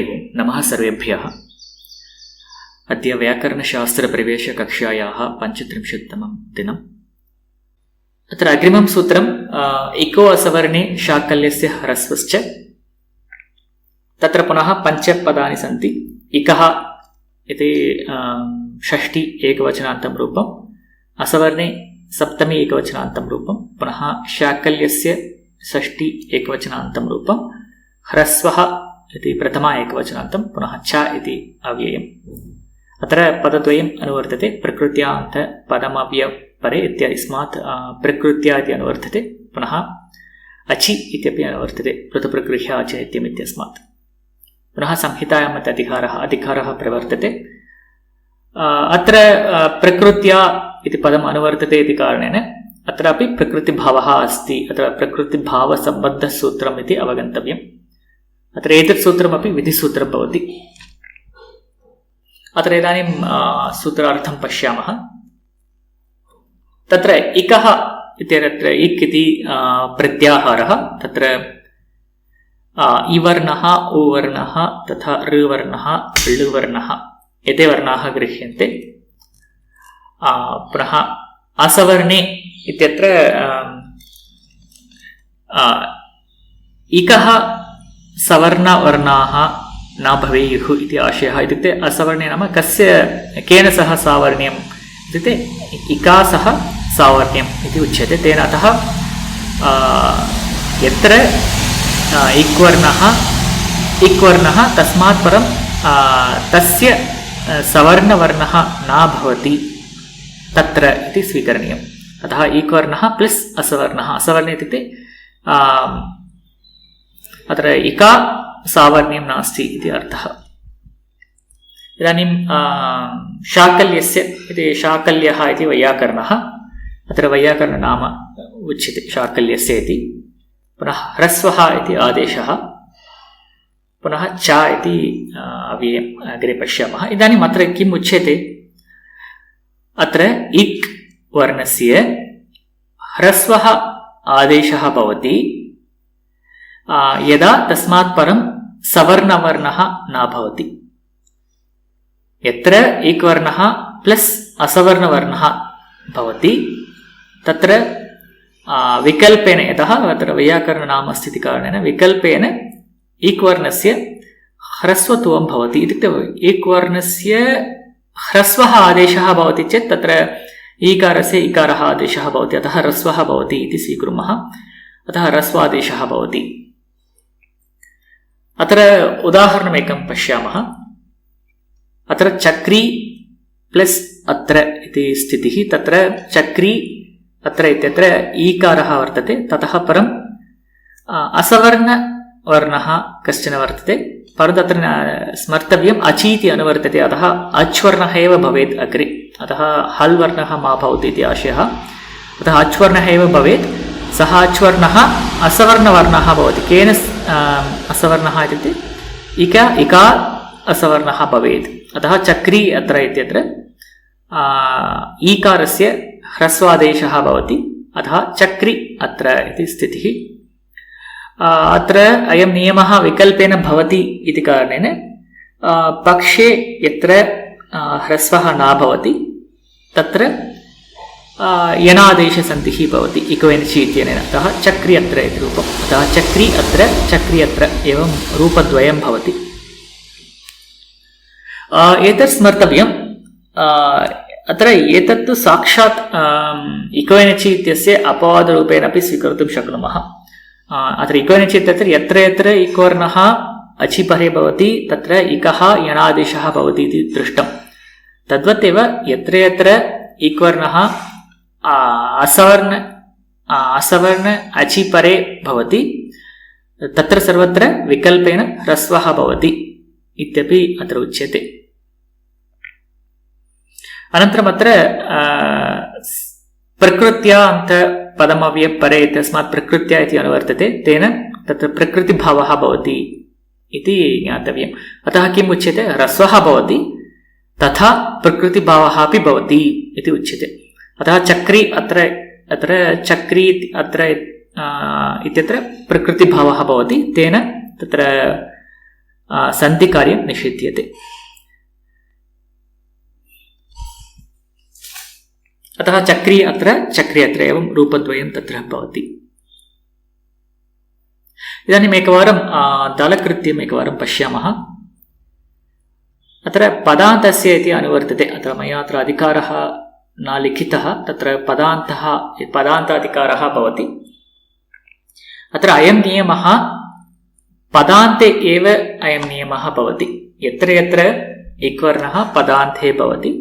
हरिः ओं नमः सर्वेभ्यः। अद्य व्याकरणशास्त्रप्रवेशकक्षायाः 35तमं दिनम्। अत्र अग्रिमं सूत्रम् इको असवर्णे शाकल्यस्य ह्रस्वश्च। तत्र पुनः पञ्चपदानि सन्ति। इकः इति षष्ठी एकवचनान्तं रूपम्, असवर्णे सप्तमी एकवचनान्तं रूपं, पुनः शाकल्यस्य षष्ठी एकवचनान्तं रूपं, ह्रस्वः इति प्रथमा एकवचनान्तं, पुनः च इति अव्ययम्। अत्र पदद्वयम् अनुवर्तते, प्रकृत्यान्त पदमव्यपरे इत्यादिस्मात् प्रकृत्या इति अनुवर्तते, पुनः अचि इत्यपि अनुवर्तते ऋतुप्रगृह्य अचिनित्यम् इत्यस्मात्। पुनः संहितायां अधिकारः प्रवर्तते। अत्र प्रकृत्या इति पदम् अनुवर्तते इति कारणेन अत्रापि प्रकृतिभावः अस्ति। अत्र प्रकृतिभावसम्बद्धसूत्रम् इति अवगन्तव्यम्। अत्र एतत् सूत्रमपि विधिसूत्रं भवति। अत्र इदानीं सूत्रार्थं पश्यामः। तत्र इकः इत्यत्र इक् इति प्रत्याहारः, तत्र इवर्णः, उवर्णः तथा ऋवर्णः, लृवर्णः एते वर्णाः गृह्यन्ते। पुनः असवर्णे इत्यत्र इकः सवर्णवर्णाः न भवेयुः इति आशयः। इत्युक्ते असवर्णे नाम केन सह सावर्ण्यम् इत्युक्ते इका सह सावर्ण्यम् इति उच्यते। तेन अतः यत्र इक्वर्णः तस्मात् परं तस्य सवर्णवर्णः न भवति तत्र इति स्वीकरणीयम्। अतः इक्वर्णः प्लस् असवर्णः। असवर्णे इत्युक्ते अत्र इका सावर्ण्यं नास्ति इति अर्थः। इदानीं शाकल्यस्य इति शाकल्यः इति वैयाकरणः। अत्र वैयाकरणनाम उच्यते शाकल्यस्य इति। पुनः ह्रस्वः इति आदेशः, पुनः च इति अव्ययम् अग्रे पश्यामः। इदानीम् अत्र किम् उच्यते? अत्र इक् वर्णस्य ह्रस्वः आदेशः भवति यदा तस्मात् परं सवर्णवर्णः न भवति। यत्र इक् वर्णः प्लस् असवर्णवर्णः भवति तत्र विकल्पेन, यतः अत्र वैयाकरणनाम अस्ति इति कारणेन विकल्पेन इक् वर्णस्य ह्रस्वत्वं भवति। इत्युक्ते इक् वर्णस्य ह्रस्वः आदेशः भवति चेत् तत्र ईकारस्य इकारः आदेशः भवति, अतः ह्रस्वः भवति इति स्वीकुर्मः। अतः ह्रस्वादेशः भवति। अत्र उदाहरणमेकं पश्यामः। अत्र चक्री प्लस् अत्र इति स्थितिः। तत्र चक्री अत्र इत्यत्र ईकारः वर्तते, ततः परम् असवर्णवर्णः कश्चन वर्तते, परन्तु तत्र स्मर्तव्यम् अचीति अनुवर्तते, अतः अच्वर्णः एव भवेत् अग्रे। अतः हल् वर्णः मा भवति इति आशयः। अतः अच्वर्णः एव भवेत्। सः अच्वर्णः असवर्णवर्णः भवति। केन असवर्णः इत्युक्ते इका असवर्णः भवेत्। अतः चक्री अत्र इत्यत्र ईकारस्य ह्रस्वादेशः भवति, अतः चक्रि अत्र इति स्थितिः। अत्र अयं नियमः विकल्पेन भवति इति कारणेन पक्षे यत्र ह्रस्वः न भवति तत्र यनादेशसन्धिः भवति इकोयनचि इत्यनेन। अतः चक्रि अत्र इति रूपम्। अतः चक्रि अत्र एवं रूपद्वयं भवति। एतत् स्मर्तव्यम्। अत्र एतत्तु साक्षात् इकोयनचि इत्यस्य अपवादरूपेण अपि स्वीकर्तुं शक्नुमः। अत्र इकोयनचि इत्यत्र यत्र यत्र इक्वर्णः अचिपरे भवति तत्र इकः यणादेशः भवति इति दृष्टम्। तद्वत् एव यत्र यत्र इक्वर्णः असवर्ण अचिपरे भवति तत्र सर्वत्र विकल्पेन ह्रस्वः भवति इत्यपि अत्र उच्यते। अनन्तरम् अत्र प्रकृत्या अन्त पदमव्यपरे इत्यस्मात् प्रकृत्या इति अनुवर्तते, तेन तत्र प्रकृतिभावः भवति इति ज्ञातव्यम्। अतः किम् उच्यते? ह्रस्वः भवति तथा प्रकृतिभावः अपि भवति इति उच्यते। अतः चक्री अत्र चक्री इत्यत्र प्रकृतिभावः भवति, तेन तत्र सन्धिकार्यं निषिध्यते। अतः चक्री अत्र एवं रूपद्वयं तत्र भवति। इदानीम् एकवारं दलकृत्यम् एकवारं पश्यामः। अत्र पदान्तस्य इति अनुवर्तते। अत्र मया अत्र अधिकारः न लिखितः, तत्र पदान्ताधिकारः भवति। अत्र अयं नियमः पदान्ते एव अयं नियमः भवति। यत्र यत्र इक्वर्णः पदान्ते भवति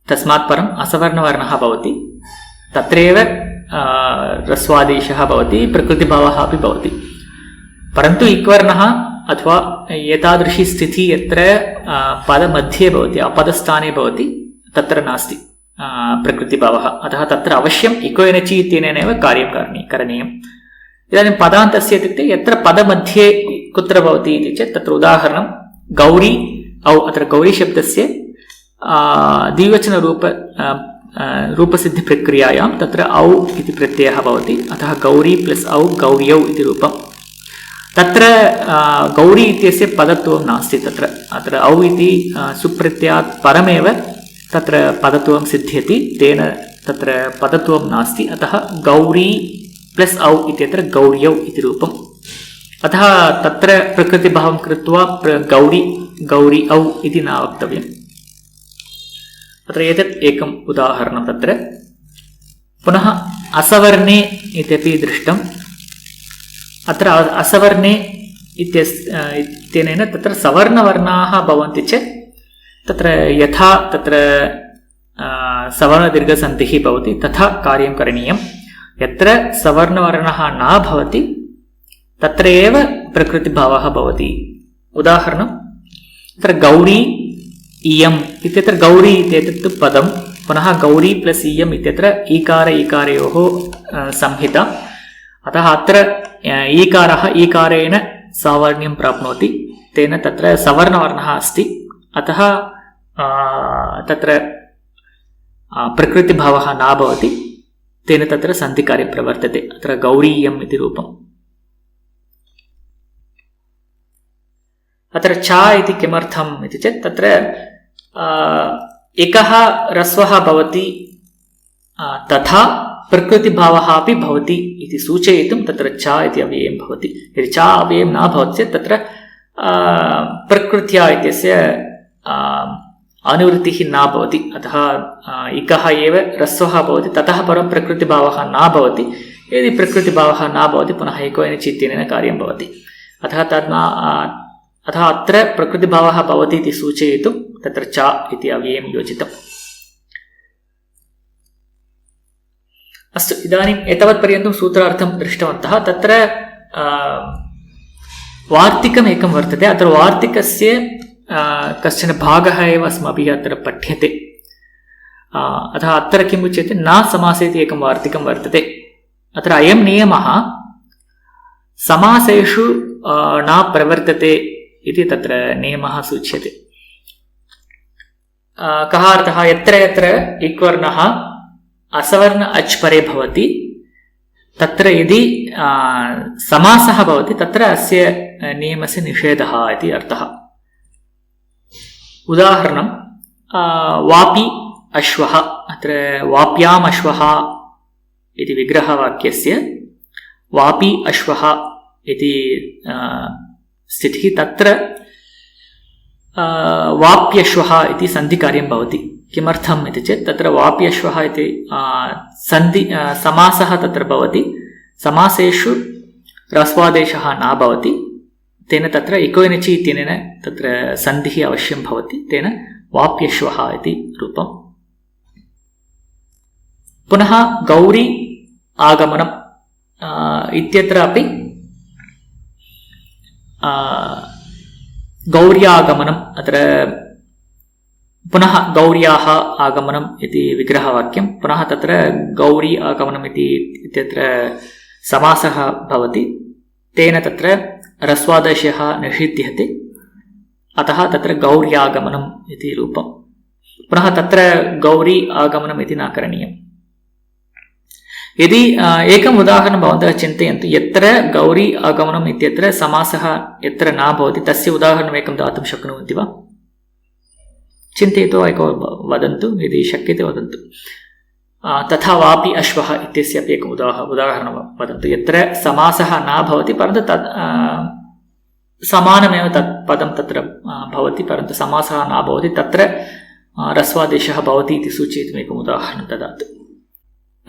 तस्मात् परम् असवर्णवर्णः भवति, तत्रैव ह्रस्वादेशः भवति, प्रकृतिभावः अपि भवति। परन्तु इक्वर्णः अथवा एतादृशी स्थितिः यत्र पदमध्ये भवति, अपदस्थाने भवति, तत्र नास्ति प्रकृतिभावः। अतः तत्र अवश्यम् इकोयनचि इत्यनेनैव कार्यं करणीयम्। इदानीं पदान्तस्य इत्युक्ते यत्र पदमध्ये कुत्र भवति इति चेत् तत्र उदाहरणं गौरी औ। अत्र गौरीशब्दस्य द्विवचनरूप रूपसिद्धिप्रक्रियायां तत्र औ इति प्रत्ययः भवति। अतः गौरी प्लस् औ गौर्यौ इति रूपम्। तत्र गौरी इत्यस्य पदत्वं नास्ति। अत्र औ इति सुप्रत्ययात् परमेव तत्र पदत्वं सिद्ध्यति, तेन तत्र पदत्वं नास्ति। अतः गौरी प्लस् औ इत्यत्र गौर्यौ इति रूपम्। अतः तत्र प्रकृतिभावं कृत्वा गौरी औ इति न वक्तव्यम्। अत्र एतत् एकम् उदाहरणं। तत्र पुनः असवर्णे इत्यपि दृष्टम्। अत्र असवर्णे इत्यनेन तत्र सवर्णवर्णाः भवन्ति चेत् तत्र यथा तत्र सवर्णदीर्घसन्धिः भवति तथा कार्यं करणीयम्। यत्र सवर्णवर्णः न भवति तत्र एव प्रकृतिभावः भवति। उदाहरणं तत्र गौरी इयम् इत्यत्र गौरी इत्येतत् पदं, पुनः गौरी प्लस् इयम् इत्यत्र ईकारयोः संहिता। अतः अत्र ईकारः ईकारेण सावर्ण्यं प्राप्नोति, तेन तत्र सवर्णवर्णः अस्ति। अतः तत्र प्रकृतिभावः न भवति, तेन तत्र सन्धिकार्यं प्रवर्तते। अत्र गौरीयम् इति रूपम्। अत्र च इति किमर्थम् इति चेत् तत्र एकः ह्रस्वः भवति तथा प्रकृतिभावः अपि भवति इति सूचयितुं तत्र च इति अव्ययं भवति। यदि च अव्ययं न भवति चेत् तत्र प्रकृत्या इत्यस्य अनुवृत्तिः न भवति। अतः इकः एव ह्रस्वः भवति, ततः परं प्रकृतिभावः न भवति। यदि प्रकृतिभावः न भवति पुनः इकोयनचि इत्यनेन कार्यं भवति। अतः अत्र प्रकृतिभावः भवति इति सूचयितुं तत्र च इति अव्ययं योजितम्। अस्तु, इदानीम् एतावत्पर्यन्तं सूत्रार्थं दृष्टवन्तः। तत्र वार्तिकम् एकं वर्तते। अत्र वार्तिकस्य कश्चन भागः एव अस्माभिः अत्र पठ्यते। अतः अत्र किम् उच्यते, न समासे इति एकं वार्तिकं वर्तते। अत्र अयं नियमः समासेषु न प्रवर्तते इति तत्र नियमः सूच्यते। कः अर्थः, यत्र यत्र इक्वर्णः असवर्ण अच् परे भवति तत्र यदि समासः भवति तत्र अस्य नियमस्य निषेधः इति अर्थः। उदाहरणं वापि अश्वः। अत्र वाप्याम् अश्वः इति विग्रहवाक्यस्य वापि अश्वः इति स्थितिः, तत्र वाप्यश्वः इति सन्धिकार्यं भवति। किमर्थम् इति चेत् तत्र वाप्यश्वः इति समासः तत्र भवति। समासेषु ह्रस्वादेशः न भवति, तेन तत्र इकोयनचि इत्यनेन तत्र सन्धिः अवश्यं भवति, तेन वाप्यश्वः इति रूपम्। पुनः गौरी आगमनम् इत्यत्र अपि गौर्यागमनम्, अत्र पुनः गौर्याः आगमनम् इति विग्रहवाक्यं, पुनः तत्र गौरी आगमनम् इत्यत्र समासः भवति, तेन तत्र ह्रस्वादेशः निषिध्यते। अतः तत्र गौर्यागमनम् इति रूपम्। पुनः तत्र गौरी आगमनम् इति न करणीयम्। यदि एकम् उदाहरणं भवन्तः चिन्तयन्तु, यत्र गौरी आगमनम् इत्यत्र समासः यत्र न भवति तस्य उदाहरणम् एकं दातुं शक्नुवन्ति वा? चिन्तयित्वा एकं वदन्तु, यदि शक्यते वदन्तु। तथा वापि अश्वः इत्यस्यापि एकम् उदाहरणं वदन्तु, यत्र समासः न भवति परन्तु तत् समानमेव तत् पदं तत्र भवति, परन्तु समासः न भवति, तत्र रस्वादेशः भवति इति सूचयितुम् एकम् उदाहरणं ददातु।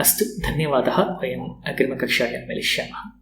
अस्तु, धन्यवादः। वयम् अग्रिमकक्षायां मिलिष्यामः।